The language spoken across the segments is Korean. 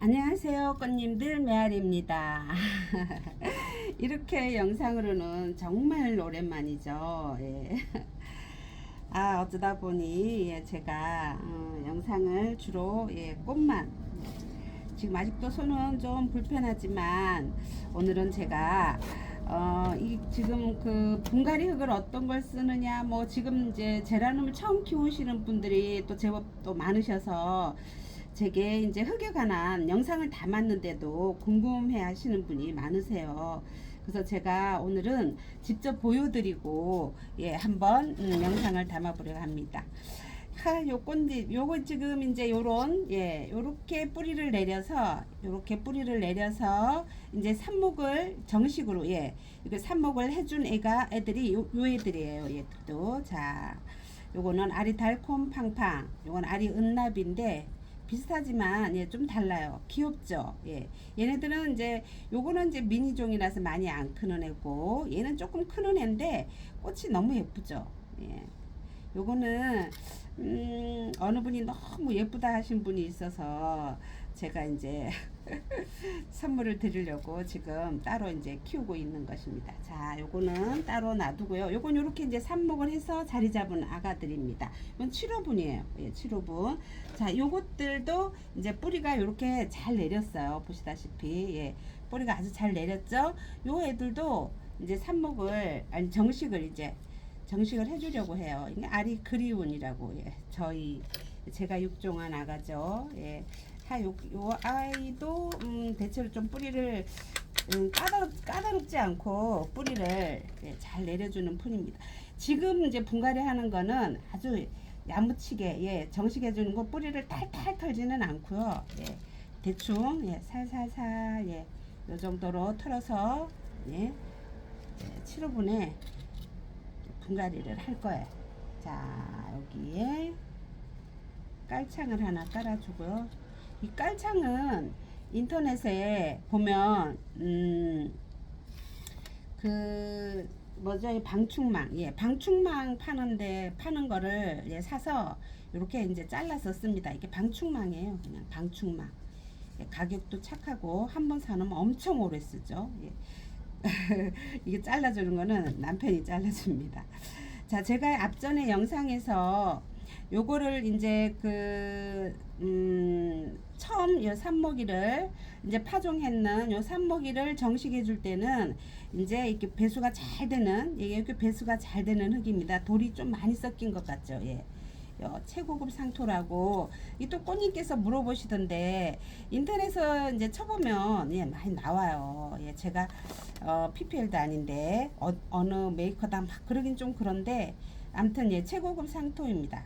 안녕하세요, 꽃님들 메아리입니다. 이렇게 영상으로는 정말 오랜만이죠. 예. 어쩌다 보니 제가 영상을 주로 꽃만, 지금 아직도 손은 좀 불편하지만 오늘은 제가 이 지금 그 분갈이 흙을 어떤 걸 쓰느냐, 뭐 지금 이제 제라늄을 처음 키우시는 분들이 또 제법 또 많으셔서 제게 이제 흙에 관한 영상을 담았는데도 궁금해 하시는 분이 많으세요. 그래서 제가 오늘은 직접 보여드리고 한번 영상을 담아보려고 합니다. 요 꽃잎, 요거 지금 이제 요런 요렇게 뿌리를 내려서 이제 삽목을 정식으로 이거 삽목을 해준 애들이 요 애들이에요. 얘들도. 자, 요거는 알이 달콤 팡팡, 요건 알이 은납인데 비슷하지만 좀 달라요. 귀엽죠. 얘네들은 이제 요거는 이제 미니종이라서 많이 안 크는 애고, 얘는 조금 크는 애인데 꽃이 너무 예쁘죠. 요거는 어느 분이 너무 예쁘다 하신 분이 있어서 제가 이제 선물을 드리려고 지금 따로 이제 키우고 있는 것입니다. 자, 요거는 따로 놔두고요. 요건 요렇게 이제 삽목을 해서 자리 잡은 아가들입니다. 이건 7호분이에요. 7호분. 자, 요것들도 이제 뿌리가 요렇게 잘 내렸어요. 보시다시피. 뿌리가 아주 잘 내렸죠. 요 애들도 이제 삽목을, 아니, 정식을 해주려고 해요. 이게 알이 그리운이라고, 제가 육종한 아가죠. 요 아이도 대체로 좀 뿌리를 까다롭지 않고 뿌리를 잘 내려주는 편입니다. 지금 이제 분갈이 하는 거는 아주 야무치게 정식해 주는 거, 뿌리를 탈탈 털지는 않고요. 대충 살살살 요 정도로 털어서 7호분에 분갈이를 할 거예요. 자, 여기에 깔창을 하나 깔아주고요. 이 깔창은 인터넷에 보면 그 뭐죠, 이 방충망, 방충망 파는 거를 사서 이렇게 이제 잘라서 씁니다. 이게 방충망이에요. 그냥 방충망. 가격도 착하고 한번 사놓으면 엄청 오래 쓰죠. 이게 잘라주는 거는 남편이 잘라줍니다. 자, 제가 앞전에 영상에서 요거를 이제 처음 요 삽목이를 이제 파종했는 요 삽목이를 정식해 줄 때는 이제 이렇게 배수가 잘 되는, 이렇게 배수가 잘 되는 흙입니다. 돌이 좀 많이 섞인 것 같죠. 최고급 상토라고 이 또 꽃님께서 물어보시던데, 인터넷에 이제 쳐보면 많이 나와요. 제가 PPL도 아닌데 어느 메이커다 막 그러긴 좀 그런데, 아무튼 최고급 상토입니다.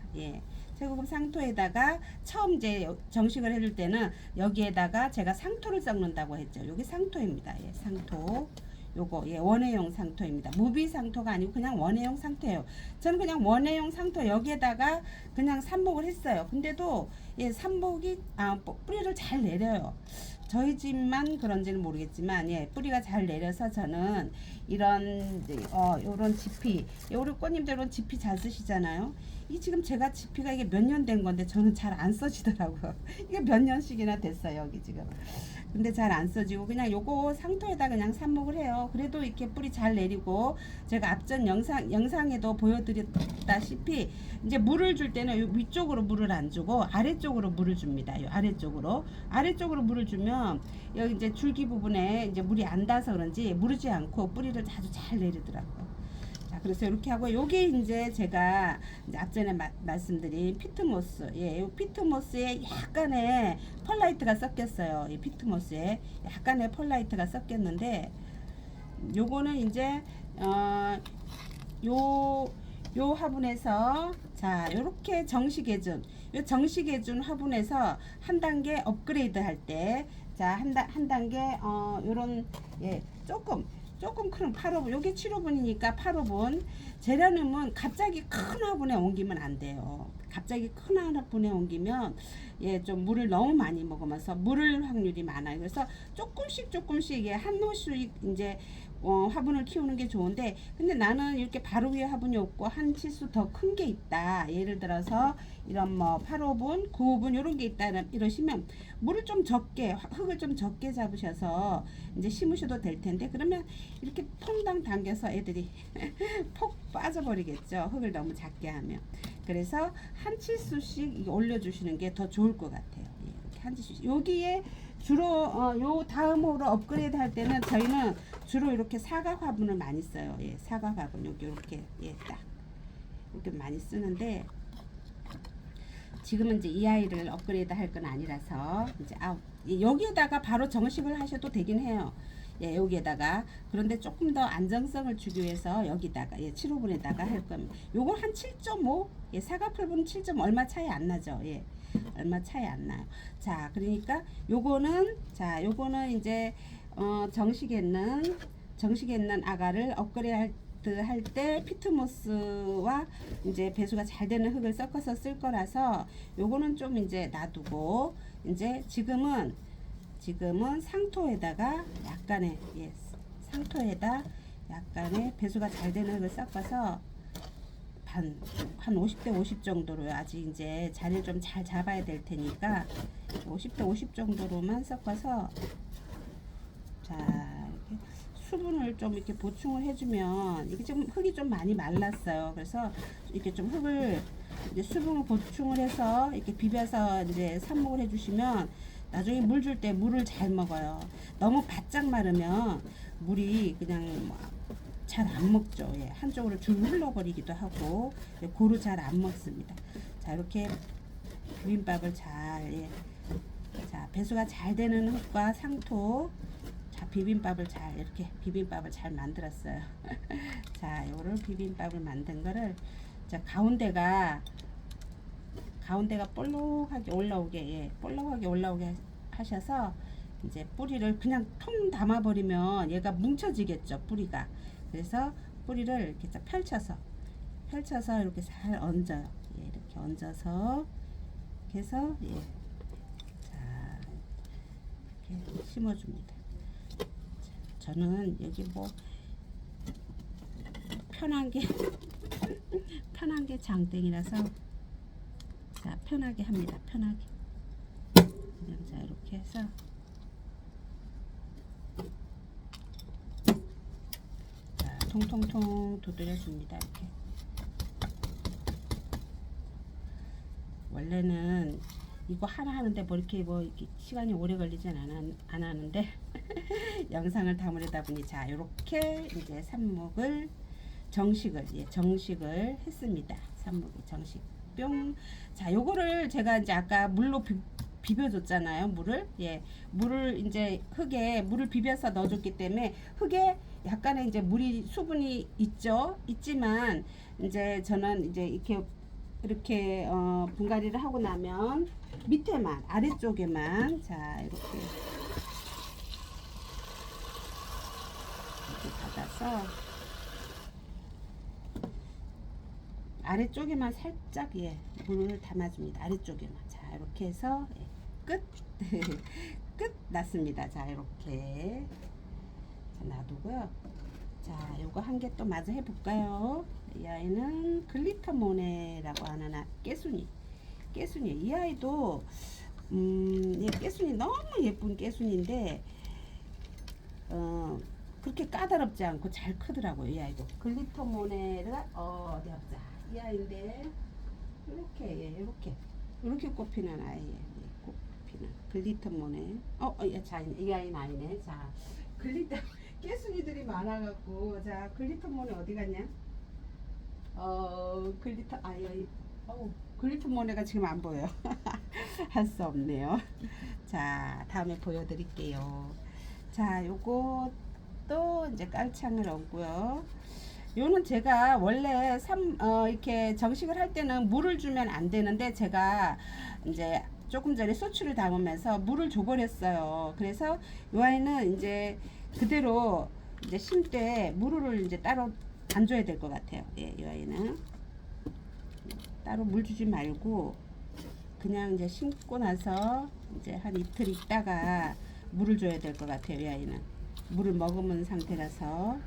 최고급 상토에다가 처음 이제 정식을 해줄 때는 여기에다가 제가 상토를 섞는다고 했죠. 여기 상토입니다. 상토. 요거 원예용 상토입니다. 무비 상토가 아니고 그냥 원예용 상토예요. 저는 그냥 원예용 상토 여기에다가 그냥 삽목을 했어요. 근데도 삽목이 뿌리를 잘 내려요. 저희 집만 그런지는 모르겠지만 뿌리가 잘 내려서 저는 이런 요런 지피, 우리 꽃님들은 지피 잘 쓰시잖아요. 이 지금 제가 지피가 이게 몇 년 된 건데 저는 잘 안 써지더라고요. 이게 몇 년씩이나 됐어요, 여기 지금. 근데 잘 안 써지고 그냥 요거 상토에다 그냥 삽목을 해요. 그래도 이렇게 뿌리 잘 내리고, 제가 앞전 영상에도 보여드렸다시피 이제 물을 줄 때는 위쪽으로 물을 안 주고 아래쪽으로 물을 줍니다. 요 아래쪽으로 물을 주면 여기 이제 줄기 부분에 이제 물이 안 닿아서 그런지 무르지 않고 뿌리를 아주 잘 내리더라고요. 자, 그래서 이렇게 하고, 요게 이제 제가 이제 앞전에 말씀드린 피트모스, 이 피트모스에 약간의 펄라이트가 섞였어요. 이 피트모스에 약간의 펄라이트가 섞였는데, 요거는 이제 요 화분에서, 자, 요렇게 정식해준 화분에서 한 단계 업그레이드 할 때, 자, 한 단계 요런 조금 큰 8호분, 요게 7호분이니까 8호분. 제라늄은 갑자기 큰 화분에 옮기면 안 돼요. 갑자기 큰 화분에 옮기면 좀 물을 너무 많이 먹으면서 물을 확률이 많아요. 그래서 조금씩 한 호씩 이제 화분을 키우는 게 좋은데, 근데 나는 이렇게 바로 위에 화분이 없고 한 치수 더 큰 게 있다. 예를 들어서 이런 뭐 8호분, 9호분 이런 게 있다 이러시면 물을 좀 적게, 흙을 좀 적게 잡으셔서 이제 심으셔도 될 텐데, 그러면 이렇게 퐁당 당겨서 애들이 폭 빠져버리겠죠. 흙을 너무 작게 하면. 그래서 한 치수씩 올려주시는 게 더 좋을 것 같아요. 이렇게 한 치수씩. 여기에 주로 요 다음으로 업그레이드 할 때는 저희는 주로 이렇게 사각 화분을 많이 써요. 사각 화분 여기 이렇게 딱 이렇게 많이 쓰는데, 지금은 이제 이 아이를 업그레이드 할 건 아니라서 이제 여기에다가 바로 정식을 하셔도 되긴 해요. 여기에다가. 그런데 조금 더 안정성을 주기 위해서 여기다가 7호분에다가 할 겁니다. 요건 한 7.5, 사과풀분은 7. 얼마 차이 안 나죠. 얼마 차이 안 나요. 자, 그러니까 요거는 이제 정식에 있는 아가를 업그레이드 할 때 피트모스와 이제 배수가 잘 되는 흙을 섞어서 쓸 거라서 요거는 좀 이제 놔두고, 이제 지금은 상토에다가 약간의 배수가 잘 되는 흙을 섞어서 한 50대 50 정도로, 아직 이제 자리를 좀 잘 잡아야 될 테니까 50대 50 정도로만 섞어서, 자, 이렇게 수분을 좀 이렇게 보충을 해주면, 이게 지금 흙이 좀 많이 말랐어요. 그래서 이렇게 좀 흙을 이제 수분을 보충을 해서 이렇게 비벼서 이제 삽목을 해주시면 나중에 물 줄 때 물을 잘 먹어요. 너무 바짝 마르면 물이 그냥 잘 안 먹죠. 한쪽으로 줄 흘러버리기도 하고 고루 잘 안 먹습니다. 자, 이렇게 비빔밥을 잘, 자, 배수가 잘 되는 흙과 상토, 자, 비빔밥을 잘 만들었어요. 자, 요를 비빔밥을 만든 거를, 자, 가운데가 볼록하게 올라오게, 하셔서 이제 뿌리를 그냥 통 담아 버리면 얘가 뭉쳐지겠죠, 뿌리가. 그래서 뿌리를 이렇게 펼쳐서 이렇게 잘 얹어요. 이렇게 얹어서 해서 자, 이렇게 심어줍니다. 저는 여기 뭐 편한 게 장땡이라서, 자, 편하게 합니다. 편하게. 그냥 자, 이렇게 해서 자, 통통통 두드려 줍니다. 이렇게. 원래는 이거 하나 하는데 뭐 이렇게 시간이 오래 걸리진 안 하는데 영상을 담으려다 보니, 자, 이렇게 이제 삽목을 정식을 했습니다. 삽목이 정식 뿅. 자, 요거를 제가 이제 아까 물로 비벼줬잖아요. 물을 이제 흙에 물을 비벼서 넣어줬기 때문에 흙에 약간의 이제 수분이 있지만 이제 저는 이제 이렇게 분갈이를 하고 나면 밑에만, 아래쪽에만, 자, 이렇게 받아서 아래쪽에만 살짝 물을 담아줍니다. 아래쪽에만. 자, 이렇게 해서 끝. 끝 났습니다. 자, 이렇게 놔두고요. 자, 요거 한 개 또 마저 해볼까요? 이 아이는 글리터 모네라고 하는 깨순이. 이 아이도 깨순이 너무 예쁜 깨순인데 그렇게 까다롭지 않고 잘 크더라고요. 이 아이도 글리터 모네가 어디 없자. 이 아이인데 이렇게 꽃피는 아이예요. 꽃피는 글리터 모네. 자, 이 아이는 아니네. 자, 글리터 깨순이들이 많아갖고, 자, 글리터 모네 어디 갔냐? 글리터 모네가 지금 안 보여. 할 수 없네요. 자, 다음에 보여드릴게요. 자, 요것도 이제 깔창을 얹고요. 요는 제가 원래 이렇게 정식을 할 때는 물을 주면 안 되는데, 제가 이제 조금 전에 소추를 담으면서 물을 줘버렸어요. 그래서 요 아이는 이제 그대로 이제 심 때 물을 이제 따로 안 줘야 될 것 같아요. 이 아이는 따로 물 주지 말고 그냥 이제 심고 나서 이제 한 이틀 있다가 물을 줘야 될 것 같아요. 이 아이는 물을 머금은 상태라서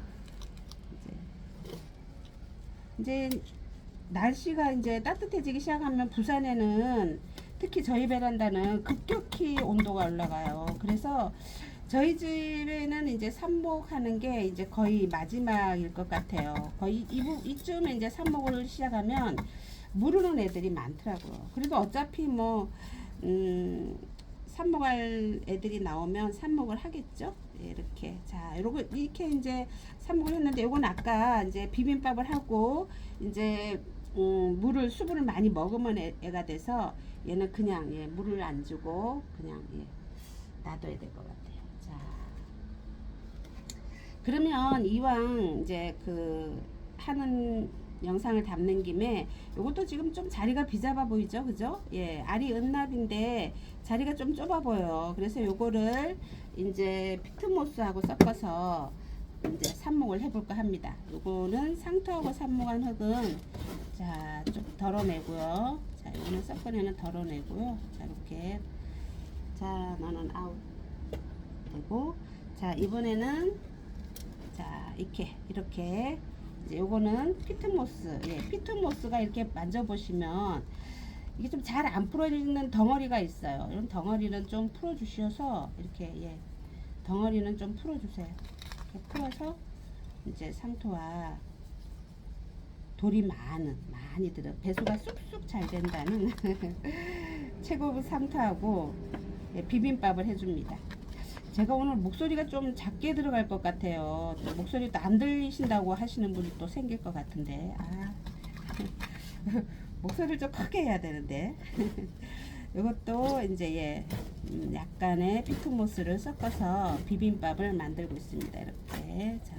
이제 날씨가 이제 따뜻해지기 시작하면 부산에는 특히 저희 베란다는 급격히 온도가 올라가요. 그래서 저희 집에는 이제 삽목하는 게 이제 거의 마지막일 것 같아요. 거의 이쯤에 이제 삽목을 시작하면 모르는 애들이 많더라고요. 그래도 어차피 뭐 삽목할 애들이 나오면 삽목을 하겠죠. 예, 이렇게 자 이렇게 이제 삽목을 했는데 요건 아까 이제 비빔밥을 하고 이제 수분을 많이 먹으면 애가 돼서 얘는 그냥 예, 물을 안 주고 그냥 예, 놔둬야 될 것 같아요. 자 그러면 이왕 이제 그 하는 영상을 담는 김에 요것도 지금 좀 자리가 비잡아 보이죠, 그죠? 예, 알이 은납인데 자리가 좀 좁아 보여요. 그래서 요거를 이제 피트모스하고 섞어서 이제 삽목을 해볼까 합니다. 요거는 상토하고 삽목한 흙은 자 좀 덜어내고요. 자 요거는 섞어내는 덜어내고요. 자 이렇게 자 너는 아웃 되고 자 이번에는 자 이렇게 이제 요거는 피트모스. 예, 피트모스가 이렇게 만져보시면 이게 좀 잘 안 풀어지는 덩어리가 있어요. 이런 덩어리는 좀 풀어주셔서 이렇게 예, 덩어리는 좀 풀어주세요. 이렇게 풀어서 이제 상토와 돌이 많이 들어 배수가 쑥쑥 잘 된다는 최고급 상토하고 예, 비빔밥을 해줍니다. 제가 오늘 목소리가 좀 작게 들어갈 것 같아요. 또 목소리도 안 들리신다고 하시는 분이 또 생길 것 같은데 목소리를 좀 크게 해야 되는데 이것도 이제 예, 약간의 피트모스를 섞어서 비빔밥을 만들고 있습니다. 이렇게 자,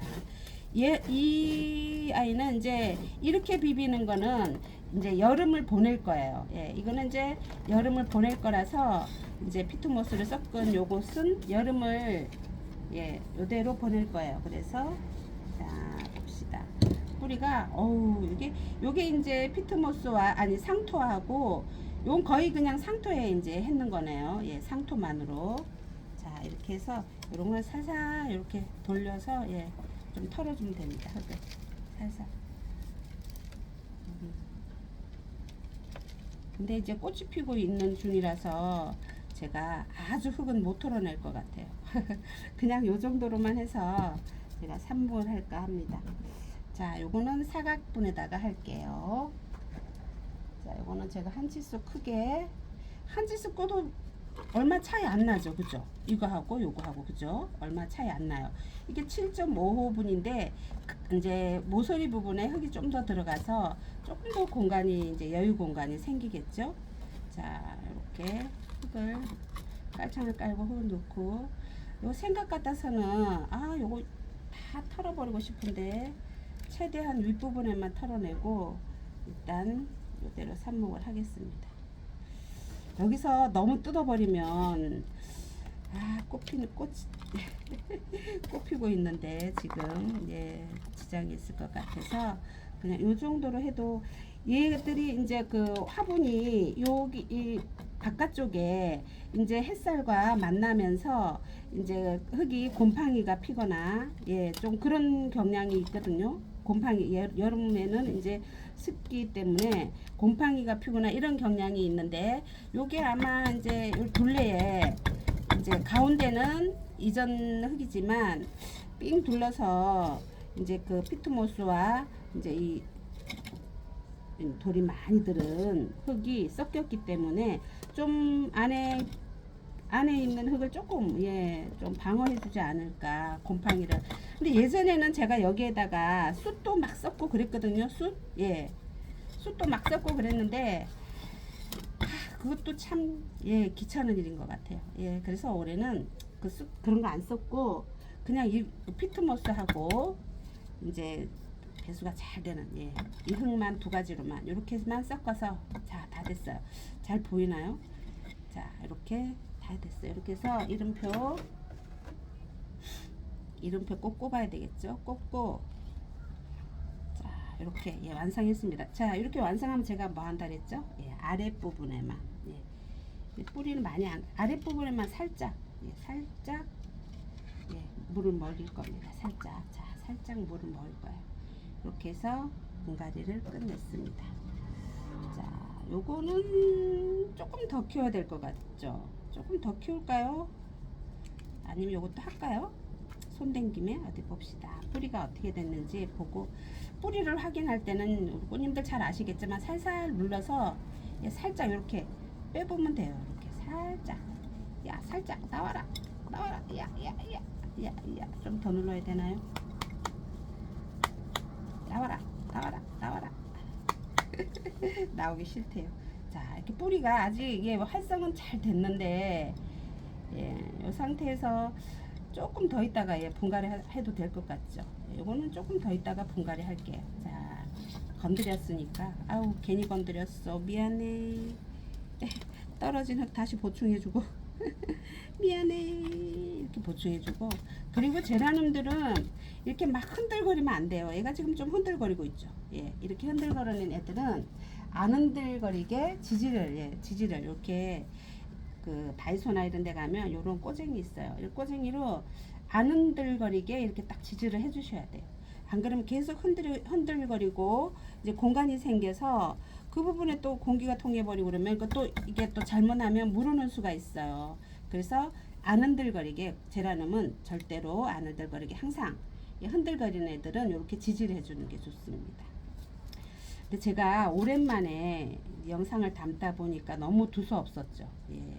이 아이는 이제 이렇게 비비는 거는 이제 여름을 보낼 거예요. 예, 이거는 이제 여름을 보낼 거라서 이제 피트모스를 섞은 요것은 여름을 예, 요대로 보낼 거예요. 그래서 자 봅시다. 뿌리가 요게 이제 피트모스와 아니 상토하고 요건 거의 그냥 상토에 이제 했는 거네요. 예, 상토만으로 자 이렇게 해서 요런 걸 살살 이렇게 돌려서 예, 좀 털어주면 됩니다. 흙을 살살. 근데 이제 꽃이 피고 있는 중이라서 제가 아주 흙은 못 털어낼 것 같아요. 그냥 요 정도로만 해서 제가 삽목을 할까 합니다. 자, 요거는 사각분에다가 할게요. 자, 요거는 제가 한 치수 크게 한 치수 꺼도 얼마 차이 안 나죠, 그죠? 이거하고 요거하고 그죠? 얼마 차이 안 나요. 이게 7.5호분인데 이제 모서리 부분에 흙이 좀 더 들어가서 조금 더 공간이 이제 여유 공간이 생기겠죠? 자, 이렇게 흙을 깔창을 깔고 흙을 넣고 요 생각 같아서는 요거 다 털어버리고 싶은데 최대한 윗부분에만 털어내고 일단 이대로 삽목을 하겠습니다. 여기서 너무 뜯어버리면 꽃이 꽃피고 있는데 지금 예, 지장이 있을 것 같아서 그냥 이 정도로 해도 얘들이 이제 그 화분이 여기 이 바깥쪽에 이제 햇살과 만나면서 이제 흙이 곰팡이가 피거나 예, 좀 그런 경향이 있거든요. 곰팡이 여름에는 이제 습기 때문에 곰팡이가 피거나 이런 경향이 있는데 요게 아마 이제 요 둘레에 이제 가운데는 이전 흙이지만 삥 둘러서 이제 그 피트모스와 이제 이 돌이 많이 들은 흙이 섞였기 때문에 좀 안에 있는 흙을 조금 예, 좀 방어해 주지 않을까 곰팡이를. 근데 예전에는 제가 여기에다가 숯도 막 섞고 그랬거든요. 숯도 막 섞고 그랬는데 그것도 참 예, 귀찮은 일인 것 같아요. 예, 그래서 올해는 그런 거 안 썼고 그냥 이 피트모스하고 이제 배수가 잘 되는 예, 이 흙만 두 가지로만 이렇게만 섞어서 자, 다 됐어요. 잘 보이나요? 자, 이렇게 다 됐어요. 이렇게 해서 이름표 꼭 꼽아야 되겠죠? 꼽고 자, 이렇게 예, 완성했습니다. 자, 이렇게 완성하면 제가 뭐 한다 그랬죠? 예, 아랫부분에만 예, 뿌리는 많이 아랫부분에만 살짝 예, 살짝 예, 물을 먹일 겁니다. 살짝. 자, 살짝 물을 먹일 거예요. 이렇게 해서 분갈이를 끝냈습니다. 자, 요거는 조금 더 키워야 될 것 같죠? 조금 더 키울까요? 아니면 요것도 할까요? 손 댄김에 어디 봅시다. 뿌리가 어떻게 됐는지 보고, 뿌리를 확인할 때는 우리 꽃님들 잘 아시겠지만 살살 눌러서 예, 살짝 이렇게 빼보면 돼요. 이렇게 살짝. 야, 살짝 나와라. 나와라. 야, 좀 더 눌러야 되나요? 나와라. 나오기 싫대요. 자, 이렇게 뿌리가 아직 예, 활성은 잘 됐는데 예, 이 상태에서 조금 더 있다가 예, 분갈이 해도 될 것 같죠. 요거는 조금 더 있다가 분갈이 할게요. 자, 건드렸으니까 아우 괜히 건드렸어 미안해. 떨어진 흙 다시 보충해주고 미안해 이렇게 보충해주고, 그리고 제라늄들은 이렇게 막 흔들거리면 안 돼요. 얘가 지금 좀 흔들거리고 있죠. 예, 이렇게 흔들거리는 애들은 안 흔들거리게 지지를 이렇게 그 다이소나 이런 데 가면 요런 꼬쟁이 있어요. 이 꼬쟁이로 안 흔들거리게 이렇게 딱 지지를 해 주셔야 돼요. 안 그러면 계속 흔들거리고 이제 공간이 생겨서 그 부분에 또 공기가 통해버리고 그러면 또 이게 또 잘못하면 무르는 수가 있어요. 그래서 안 흔들거리게, 제라늄은 절대로 안 흔들거리게 항상 흔들거리는 애들은 이렇게 지지를 해주는 게 좋습니다. 근데 제가 오랜만에 영상을 담다 보니까 너무 두서없었죠. 예.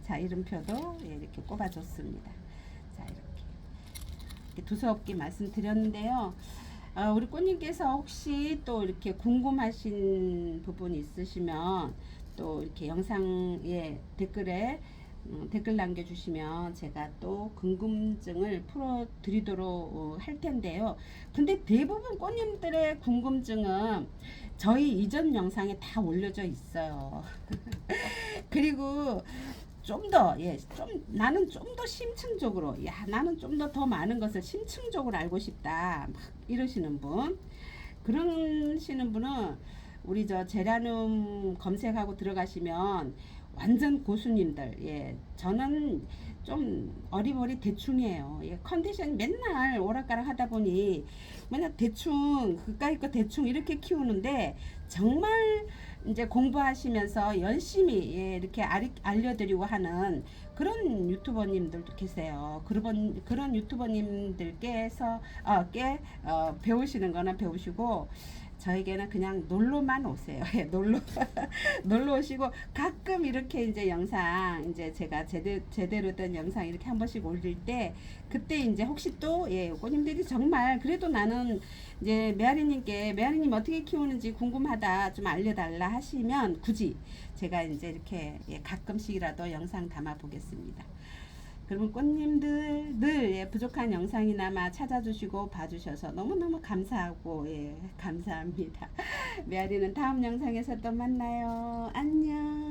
자, 이름표도 예, 이렇게 꼽아줬습니다. 자, 이렇게 두서없게 말씀드렸는데요. 우리 꽃님께서 혹시 또 이렇게 궁금하신 부분이 있으시면 또 이렇게 영상에 댓글에 댓글 남겨주시면 제가 또 궁금증을 풀어드리도록 할 텐데요. 근데 대부분 꽃님들의 궁금증은 저희 이전 영상에 다 올려져 있어요. 그리고 좀 더, 예, 나는 좀 더 심층적으로, 나는 좀 더 많은 것을 심층적으로 알고 싶다. 막 이러시는 분. 그러시는 분은 우리 저 제라늄 검색하고 들어가시면 완전 고수님들, 예, 저는 좀 어리버리 대충이에요. 예, 컨디션 맨날 오락가락 하다 보니 맨날 대충 그까이 거 대충 이렇게 키우는데, 정말 이제 공부하시면서 열심히 예, 이렇게 알려드리고 하는 그런 유튜버님들도 계세요. 그런 유튜버님들께서 배우시는 거나 배우시고, 저에게는 그냥 놀러만 오세요. 예, 놀러 오시고 가끔 이렇게 이제 영상 이제 제가 제대로 된 영상 이렇게 한 번씩 올릴 때, 그때 이제 혹시 또 예, 꽃님들이 정말 그래도 나는 이제 메아리님 어떻게 키우는지 궁금하다, 좀 알려달라 하시면 굳이 제가 이제 이렇게 예, 가끔씩이라도 영상 담아 보겠습니다. 그러면 꽃님들 늘 예, 부족한 영상이나마 찾아주시고 봐주셔서 너무너무 감사하고 예, 감사합니다. 메아리는 다음 영상에서 또 만나요. 안녕.